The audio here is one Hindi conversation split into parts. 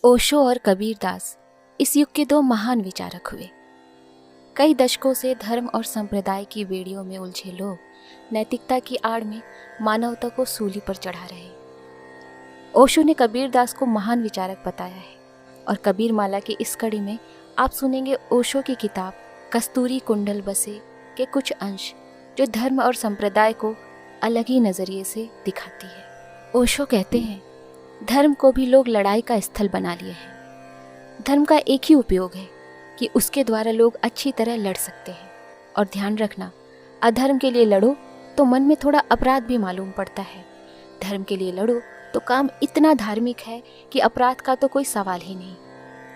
ओशो और कबीरदास इस युग के दो महान विचारक हुए। कई दशकों से धर्म और संप्रदाय की बेड़ियों में उलझे लोग नैतिकता की आड़ में मानवता को सूली पर चढ़ा रहे। ओशो ने कबीरदास को महान विचारक बताया है और कबीर माला की इस कड़ी में आप सुनेंगे ओशो की किताब कस्तूरी कुंडल बसे के कुछ अंश जो धर्म और संप्रदाय को अलग ही नजरिए से दिखाती है। ओशो कहते हैं, धर्म को भी लोग लड़ाई का स्थल बना लिए हैं। धर्म का एक ही उपयोग है कि उसके द्वारा लोग अच्छी तरह लड़ सकते हैं। और ध्यान रखना, अधर्म के लिए लड़ो तो मन में थोड़ा अपराध भी मालूम पड़ता है। धर्म के लिए लड़ो तो काम इतना धार्मिक है कि अपराध का तो कोई सवाल ही नहीं।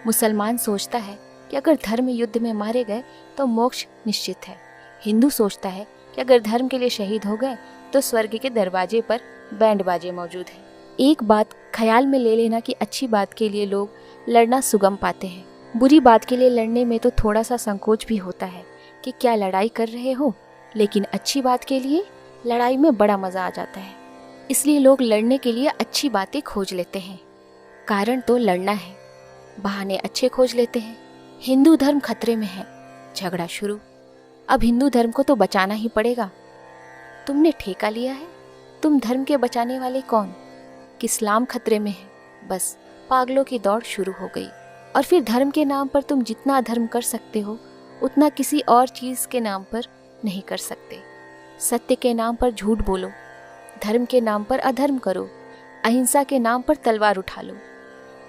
मुसलमान सोचता है कि अगर धर्म युद्ध में मारे गए तो मोक्ष निश्चित है। हिंदू सोचता है कि अगर धर्म के लिए शहीद हो गए तो स्वर्ग के दरवाजे पर बैंड बाजे मौजूद है। एक बात ख्याल में ले लेना कि अच्छी बात के लिए लोग लड़ना सुगम पाते हैं। बुरी बात के लिए लड़ने में तो थोड़ा सा संकोच भी होता है कि क्या लड़ाई कर रहे हो, लेकिन अच्छी बात के लिए लड़ाई में बड़ा मजा आ जाता है। इसलिए लोग लड़ने के लिए अच्छी बातें खोज लेते हैं। कारण तो लड़ना है, बहाने अच्छे खोज लेते हैं। हिंदू धर्म खतरे में है, झगड़ा शुरू। अब हिंदू धर्म को तो बचाना ही पड़ेगा। तुमने ठेका लिया है, तुम धर्म के बचाने वाले कौन? कि इस्लाम खतरे में है, बस पागलों की दौड़ शुरू हो गई। और फिर धर्म के नाम पर तुम जितना अधर्म कर सकते हो उतना किसी और चीज के नाम पर नहीं कर सकते। सत्य के नाम पर झूठ बोलो, धर्म के नाम पर अधर्म करो, अहिंसा के नाम पर तलवार उठा लो।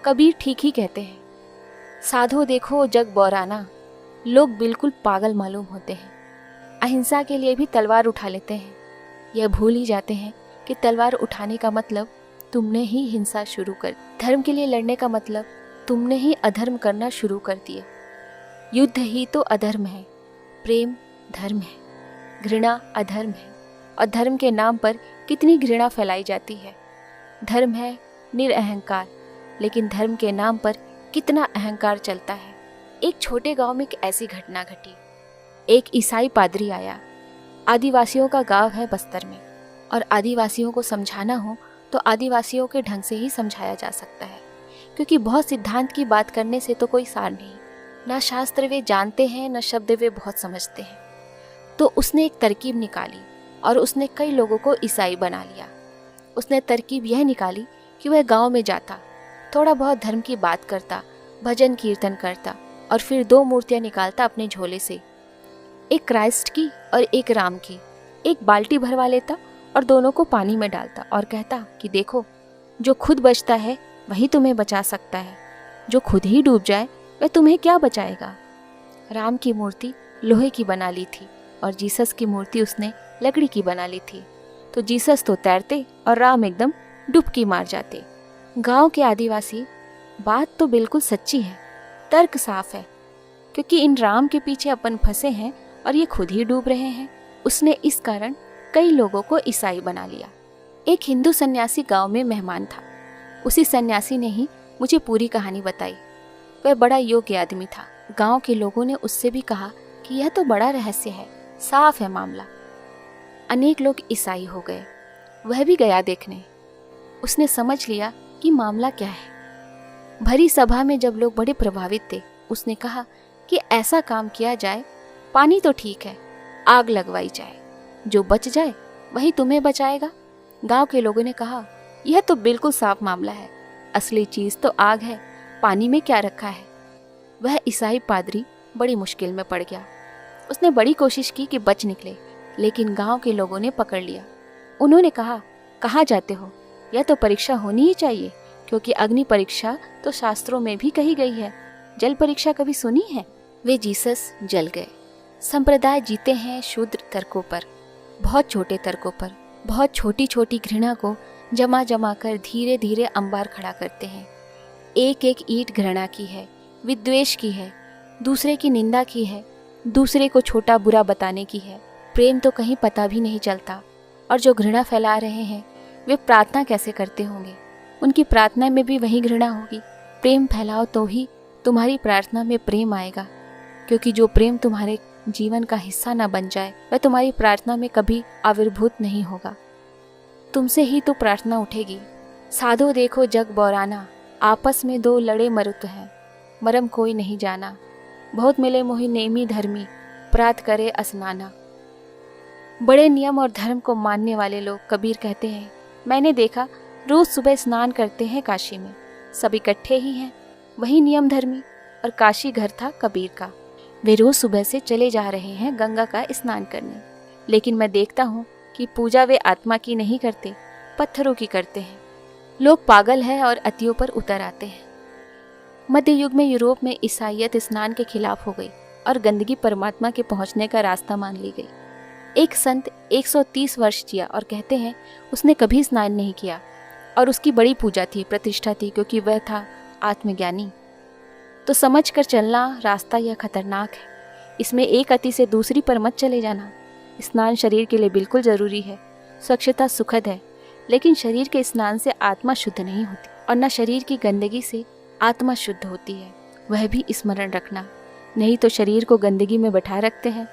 कबीर ठीक ही कहते हैं, साधो देखो जग बौराना। लोग बिल्कुल पागल मालूम होते हैं, अहिंसा के लिए भी तलवार उठा लेते हैं। यह भूल ही जाते हैं कि तलवार उठाने का मतलब तुमने ही हिंसा शुरू कर, धर्म के लिए लड़ने का मतलब तुमने ही अधर्म करना शुरू कर दिया। युद्ध ही तो अधर्म है, प्रेम धर्म है, घृणा अधर्म है। और धर्म के नाम पर कितनी घृणा फैलाई जाती है। धर्म है निरअहंकार, लेकिन धर्म के नाम पर कितना अहंकार चलता है। एक छोटे गांव में एक ऐसी घटना घटी। एक ईसाई पादरी आया। आदिवासियों का गांव है बस्तर में, और आदिवासियों को समझाना हो तो आदिवासियों के ढंग से ही समझाया जा सकता है, क्योंकि बहुत सिद्धांत की बात करने से तो कोई सार नहीं। ना शास्त्र वे जानते हैं, न शब्द वे बहुत समझते हैं। तो उसने एक तरकीब निकाली और उसने कई लोगों को ईसाई बना लिया। उसने तरकीब यह निकाली कि वह गांव में जाता, थोड़ा बहुत धर्म की बात करता, भजन कीर्तन करता, और फिर दो मूर्तियां निकालता अपने झोले से, एक क्राइस्ट की और एक राम की। एक बाल्टी भरवा लेता और दोनों को पानी में डालता और कहता कि देखो, जो खुद बचता है वही तुम्हें बचा सकता है, जो खुद ही डूब जाए वह तुम्हें क्या बचाएगा। राम की मूर्ति लोहे की बना ली थी और जीसस की मूर्ति उसने लकड़ी की बना ली थी। तो जीसस तो तैरते और राम एकदम डुबकी मार जाते। गांव के आदिवासी, बात तो बिल्कुल सच्ची है, तर्क साफ है, क्योंकि इन राम के पीछे अपन फंसे हैं और ये खुद ही डूब रहे हैं। उसने इस कारण कई लोगों को ईसाई बना लिया। एक हिंदू सन्यासी गांव में मेहमान था। उसी सन्यासी ने ही मुझे पूरी कहानी बताई। वह बड़ा योग्य आदमी था। गांव के लोगों ने उससे भी कहा कि यह तो बड़ा रहस्य है, साफ है मामला। अनेक लोग ईसाई हो गए। वह भी गया देखने। उसने समझ लिया कि मामला क्या है। भरी सभा में जब लोग बड़े प्रभावित थे, उसने कहा कि ऐसा काम किया जाए, पानी तो ठीक है, आग लगवाई जाए, जो बच जाए वही तुम्हें बचाएगा। गांव के लोगों ने कहा, यह तो बिल्कुल साफ मामला है, असली चीज तो आग है, पानी में क्या रखा है। वह ईसाई पादरी बड़ी मुश्किल में पड़ गया। उसने बड़ी कोशिश की कि बच निकले, लेकिन गांव के लोगों ने पकड़ लिया। उन्होंने कहा, कहाँ जाते हो, यह तो परीक्षा होनी ही चाहिए, क्योंकि अग्नि परीक्षा तो शास्त्रों में भी कही गई है, जल परीक्षा कभी सुनी है। वे जीसस जल गए। संप्रदाय जीते हैं शूद्र तर्कों पर, बहुत छोटे तर्कों पर, बहुत छोटी छोटी घृणा को जमा जमा कर धीरे धीरे अंबार खड़ा करते हैं। एक एक ईंट घृणा की है, विद्वेष की है, दूसरे की निंदा की है, दूसरे को छोटा बुरा बताने की है। प्रेम तो कहीं पता भी नहीं चलता। और जो घृणा फैला रहे हैं वे प्रार्थना कैसे करते होंगे? उनकी प्रार्थना में भी वही घृणा होगी। प्रेम फैलाओ तो ही तुम्हारी प्रार्थना में प्रेम आएगा, क्योंकि जो प्रेम तुम्हारे जीवन का हिस्सा न बन जाए वह तुम्हारी प्रार्थना में कभी आविर्भूत नहीं होगा। तुमसे ही तो प्रार्थना उठेगी। साधो देखो जग बौराना, आपस में दो लड़े मरुत हैं, मरम कोई नहीं जाना। बहुत मिले मोहि नेमी धर्मी, प्रात करे असनाना। बड़े नियम और धर्म को मानने वाले लोग कबीर कहते हैं, मैंने देखा रोज सुबह स्नान करते हैं काशी में, सब इकट्ठे ही हैं, वही नियम धर्मी। और काशी घर था कबीर का। वे रोज सुबह से चले जा रहे हैं गंगा का स्नान करने, लेकिन मैं देखता हूँ कि पूजा वे आत्मा की नहीं करते, पत्थरों की करते हैं। लोग पागल हैं और अतियों पर उतर आते हैं। मध्य युग में यूरोप में ईसाइयत स्नान के खिलाफ हो गई और गंदगी परमात्मा के पहुंचने का रास्ता मान ली गई। एक संत 130 वर्ष जिया और कहते हैं उसने कभी स्नान नहीं किया और उसकी बड़ी पूजा थी, प्रतिष्ठा थी, क्योंकि वह था आत्मज्ञानी। तो समझ कर चलना रास्ता यह खतरनाक है। इसमें एक अति से दूसरी पर मत चले जाना। स्नान शरीर के लिए बिल्कुल जरूरी है, स्वच्छता सुखद है, लेकिन शरीर के स्नान से आत्मा शुद्ध नहीं होती और न शरीर की गंदगी से आत्मा शुद्ध होती है। वह भी स्मरण रखना, नहीं तो शरीर को गंदगी में बैठा रखते हैं।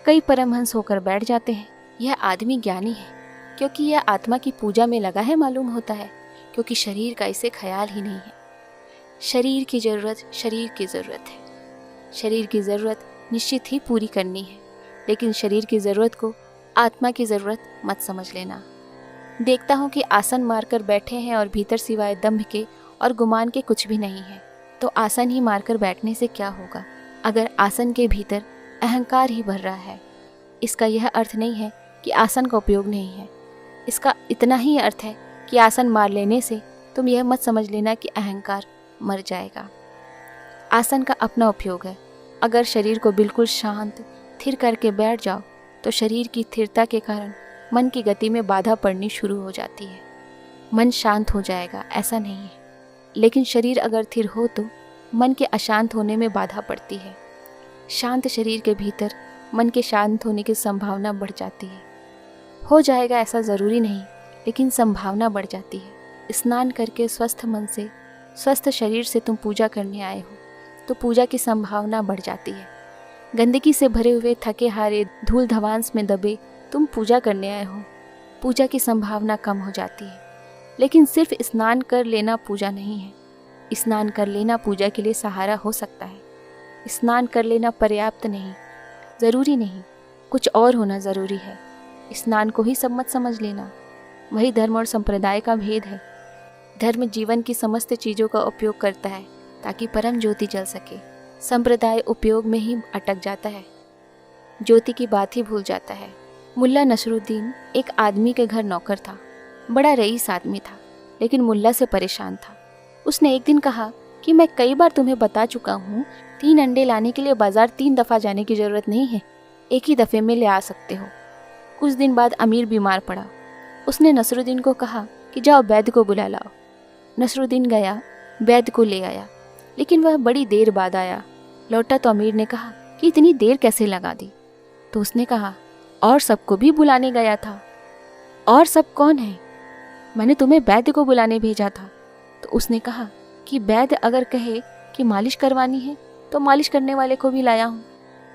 कई परमहंस होकर बैठ जाते हैं, यह आदमी ज्ञानी है क्योंकि यह आत्मा की पूजा में लगा है मालूम होता है, क्योंकि शरीर का इसे ख्याल ही नहीं है। शरीर की जरूरत शरीर की ज़रूरत है। शरीर की ज़रूरत निश्चित ही पूरी करनी है, लेकिन शरीर की ज़रूरत को आत्मा की ज़रूरत मत समझ लेना। देखता हूँ कि आसन मारकर बैठे हैं और भीतर सिवाय दंभ के और गुमान के कुछ भी नहीं है। तो आसन ही मारकर बैठने से क्या होगा, अगर आसन के भीतर अहंकार ही भर रहा है। इसका यह अर्थ नहीं है कि आसन का उपयोग नहीं है। इसका इतना ही अर्थ है कि आसन मार लेने से तुम यह मत समझ लेना कि अहंकार मर जाएगा। आसन का अपना उपयोग है। अगर शरीर को बिल्कुल शांत स्थिर करके बैठ जाओ तो शरीर की स्थिरता के कारण मन की गति में बाधा पड़नी शुरू हो जाती है। मन शांत हो जाएगा ऐसा नहीं है, लेकिन शरीर अगर स्थिर हो तो मन के अशांत होने में बाधा पड़ती है। शांत शरीर के भीतर मन के शांत होने की संभावना बढ़ जाती है। हो जाएगा ऐसा ज़रूरी नहीं, लेकिन संभावना बढ़ जाती है। स्नान करके स्वस्थ मन से स्वस्थ शरीर से तुम पूजा करने आए हो तो पूजा की संभावना बढ़ जाती है। गंदगी से भरे हुए थके हारे धूल धवांस में दबे तुम पूजा करने आए हो, पूजा की संभावना कम हो जाती है। लेकिन सिर्फ स्नान कर लेना पूजा नहीं है। स्नान कर लेना पूजा के लिए सहारा हो सकता है। स्नान कर लेना पर्याप्त नहीं, ज़रूरी नहीं, कुछ और होना ज़रूरी है। स्नान को ही सब मत समझ लेना। वही धर्म और संप्रदाय का भेद है। धर्म जीवन की समस्त चीज़ों का उपयोग करता है ताकि परम ज्योति जल सके। संप्रदाय उपयोग में ही अटक जाता है, ज्योति की बात ही भूल जाता है। मुल्ला नसरुद्दीन एक आदमी के घर नौकर था। बड़ा रईस आदमी था, लेकिन मुल्ला से परेशान था। उसने एक दिन कहा कि मैं कई बार तुम्हें बता चुका हूँ, 3 अंडे लाने के लिए बाजार 3 दफ़ा जाने की ज़रूरत नहीं है, एक ही दफ़े में ले आ सकते हो। कुछ दिन बाद अमीर बीमार पड़ा। उसने नसरुद्दीन को कहा कि जाओ वैद्य को बुला लाओ। नसरुद्दीन गया, वैद्य को ले आया, लेकिन वह बड़ी देर बाद आया। लौटा तो अमीर ने कहा कि इतनी देर कैसे लगा दी। तो उसने कहा, और सबको भी बुलाने गया था। और सब कौन है? मैंने तुम्हें वैद्य को बुलाने भेजा था। तो उसने कहा कि वैद्य अगर कहे कि मालिश करवानी है तो मालिश करने वाले को भी लाया हूँ।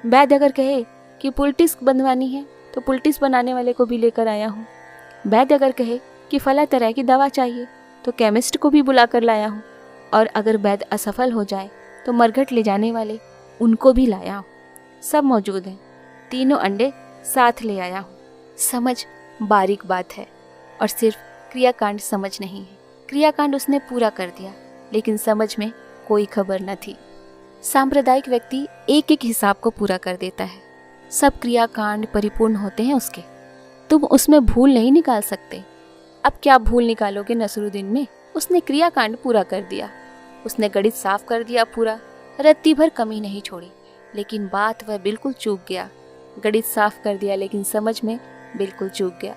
वैद्य अगर कहे कि पुलटिस बंधवानी है तो पुलटिस बनाने वाले को भी लेकर आया हूँ। वैद्य अगर कहे कि फला तरह की दवा चाहिए तो केमिस्ट को भी बुला कर लाया हूँ। और अगर वैद्य असफल हो जाए तो मरघट ले जाने वाले उनको भी लाया हूँ। सब मौजूद हैं, तीनों अंडे साथ ले आया हूँ। समझ बारीक बात है और सिर्फ क्रियाकांड समझ नहीं है। क्रियाकांड उसने पूरा कर दिया, लेकिन समझ में कोई खबर न थी। सांप्रदायिक व्यक्ति एक एक हिसाब को पूरा कर देता है। सब क्रियाकांड परिपूर्ण होते हैं उसके, तुम उसमें भूल नहीं निकाल सकते। अब क्या भूल निकालोगे नसरुद्दीन में? उसने क्रियाकांड पूरा कर दिया, उसने गणित साफ कर दिया पूरा, रत्ती भर कमी नहीं छोड़ी। लेकिन बात वह बिल्कुल चूक गया। गणित साफ कर दिया लेकिन समझ में बिल्कुल चूक गया।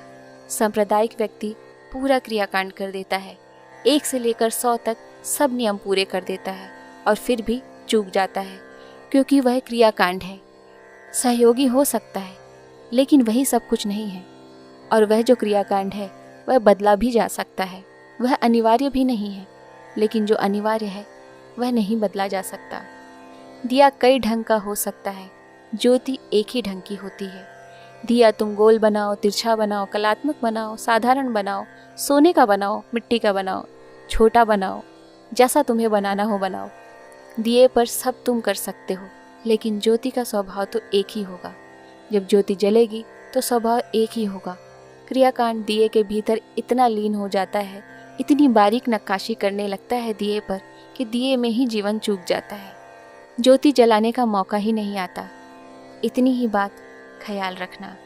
सांप्रदायिक व्यक्ति पूरा क्रियाकांड कर देता है, 1 से लेकर 100 तक सब नियम पूरे कर देता है और फिर भी चूक जाता है, क्योंकि वह क्रियाकांड है। सहयोगी हो सकता है, लेकिन वही सब कुछ नहीं है। और वह जो क्रियाकांड है वह बदला भी जा सकता है। वह अनिवार्य भी नहीं है, लेकिन जो अनिवार्य है वह नहीं बदला जा सकता। दिया कई ढंग का हो सकता है, ज्योति एक ही ढंग की होती है। दिया तुम गोल बनाओ, तिरछा बनाओ, कलात्मक बनाओ, साधारण बनाओ, सोने का बनाओ, मिट्टी का बनाओ, छोटा बनाओ, जैसा तुम्हें बनाना हो बनाओ। दिए पर सब तुम कर सकते हो, लेकिन ज्योति का स्वभाव तो एक ही होगा। जब ज्योति जलेगी तो स्वभाव एक ही होगा। क्रियाकांड दिए के भीतर इतना लीन हो जाता है, इतनी बारीक नक्काशी करने लगता है दिए पर कि दिए में ही जीवन चूक जाता है। ज्योति जलाने का मौका ही नहीं आता। इतनी ही बात ख्याल रखना।